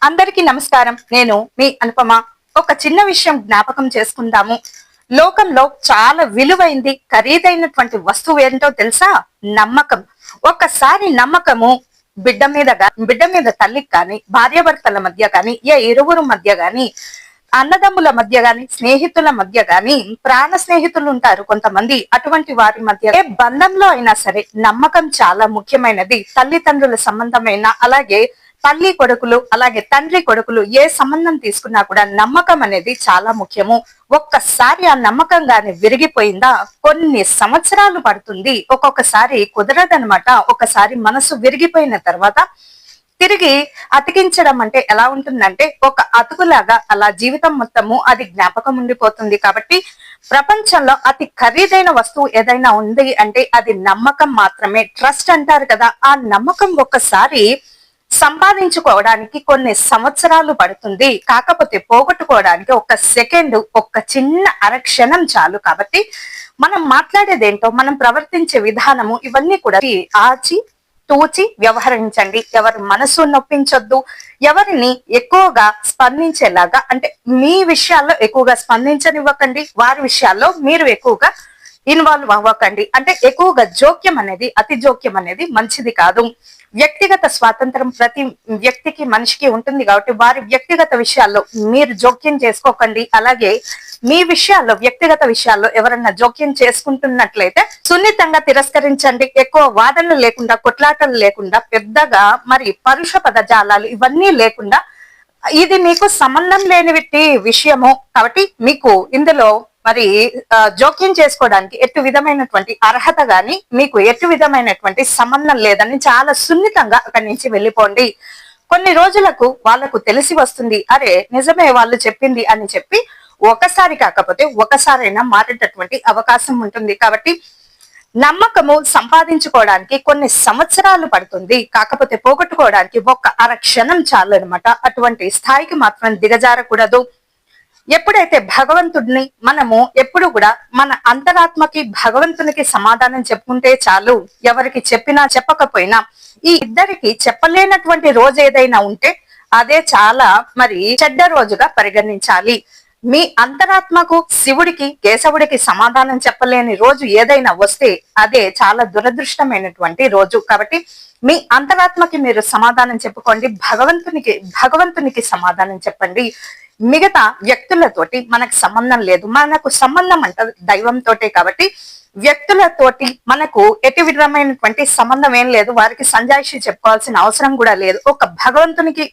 అందరికీ నమస్కారం. నేను మీ అనుపమ. ఒక చిన్న విషయం జ్ఞాపకం చేసుకుందాము. లోకంలో చాలా విలువైంది, ఖరీదైనటువంటి వస్తువు ఏంటో తెలుసా? నమ్మకం. ఒక్కసారి నమ్మకము బిడ్డ మీద తల్లికి కానీ, భార్యాభర్తల మధ్య కానీ, ఇరువురు మధ్య కానీ, అన్నదమ్ముల మధ్య గాని, స్నేహితుల మధ్య గాని, ప్రాణ స్నేహితులు ఉంటారు కొంతమంది, అటువంటి వారి మధ్య ఏ బంధంలో అయినా సరే నమ్మకం చాలా ముఖ్యమైనది. తల్లిదండ్రుల సంబంధమైన, అలాగే తల్లి కొడుకులు, అలాగే తండ్రి కొడుకులు ఏ సంబంధం తీసుకున్నా కూడా నమ్మకం అనేది చాలా ముఖ్యము. ఒక్కసారి ఆ నమ్మకం గాని విరిగిపోయిందా కొన్ని సంవత్సరాలు పడుతుంది. ఒక్కొక్కసారి కుదరదనమాట. ఒకసారి మనసు విరిగిపోయిన తర్వాత తిరిగి అతికించడం అంటే ఎలా ఉంటుందంటే ఒక అతుకులాగా అలా జీవితం మొత్తము అది జ్ఞాపకం ఉండిపోతుంది. కాబట్టి ప్రపంచంలో అతి ఖరీదైన వస్తువు ఏదైనా ఉంది అంటే అది నమ్మకం మాత్రమే. ట్రస్ట్ అంటారు కదా, ఆ నమ్మకం ఒక్కసారి సంపాదించుకోవడానికి కొన్ని సంవత్సరాలు పడుతుంది. కాకపోతే పోగొట్టుకోవడానికి ఒక సెకండ్, ఒక చిన్న అరక్షణం చాలు. కాబట్టి మనం మాట్లాడేదేంటో, మనం ప్రవర్తించే విధానము, ఇవన్నీ కూడా ఆచి తూచి వ్యవహరించండి. ఎవరి మనసు నొప్పించొద్దు. ఎవరిని ఎక్కువగా స్పందించేలాగా అంటే మీ విషయాల్లో ఎక్కువగా స్పందించనివ్వకండి. వారి విషయాల్లో మీరు ఎక్కువగా ఇన్వాల్వ్ అవ్వకండి. అంటే ఎక్కువగా జోక్యం అనేది, అతి జోక్యం అనేది మంచిది కాదు. వ్యక్తిగత స్వాతంత్రం ప్రతి వ్యక్తికి, మనిషికి ఉంటుంది. కాబట్టి వారి వ్యక్తిగత విషయాల్లో మీరు జోక్యం చేసుకోకండి. అలాగే మీ విషయాల్లో, వ్యక్తిగత విషయాల్లో ఎవరన్నా జోక్యం చేసుకుంటున్నట్లయితే సున్నితంగా తిరస్కరించండి. ఎక్కువ వాదనలు లేకుండా, కొట్లాటలు లేకుండా, పెద్దగా మరి పరుష పదజాలాలు ఇవన్నీ లేకుండా, ఇది మీకు సంబంధం లేని విషయము కాబట్టి మీకు ఇందులో మరి జోక్యం చేసుకోవడానికి ఎటు విధమైనటువంటి అర్హత గాని, మీకు ఎటు విధమైనటువంటి సంబంధం లేదని చాలా సున్నితంగా అక్కడి నుంచి వెళ్ళిపోండి. కొన్ని రోజులకు వాళ్ళకు తెలిసి వస్తుంది, అరే నిజమే వాళ్ళు చెప్పింది అని చెప్పి ఒకసారి కాకపోతే ఒకసారైనా మారేటటువంటి అవకాశం ఉంటుంది. కాబట్టి నమ్మకము సంపాదించుకోవడానికి కొన్ని సంవత్సరాలు పడుతుంది. కాకపోతే పోగొట్టుకోవడానికి ఒక్క అరక్షణం చాలు అనమాట. అటువంటి స్థాయికి మాత్రం దిగజారకూడదు. ఎప్పుడైతే భగవంతుడిని మనము ఎప్పుడు కూడా మన అంతరాత్మకి, భగవంతునికి సమాధానం చెప్పుకుంటే చాలు. ఎవరికి చెప్పినా చెప్పకపోయినా, ఈ ఇద్దరికి చెప్పలేనటువంటి రోజు ఏదైనా ఉంటే అదే చాలా మరి చెడ్డ రోజుగా పరిగణించాలి. మీ అంతరాత్మకు, శివుడికి, కేశవుడికి సమాధానం చెప్పలేని రోజు ఏదైనా వస్తే అదే చాలా దురదృష్టమైనటువంటి రోజు. కాబట్టి మీ అంతరాత్మకి మీరు సమాధానం చెప్పుకోండి. భగవంతునికి సమాధానం చెప్పండి. మిగతా వ్యక్తులతోటి మనకు సంబంధం లేదు. మనకు సంబంధం అంటే దైవంతోటే. కాబట్టి వ్యక్తులతోటి మనకు ఎటు విధమైనటువంటి సంబంధం ఏం లేదు. వారికి సంజాయిషి చెప్పుకోవాల్సిన అవసరం కూడా లేదు. ఒక భగవంతునికి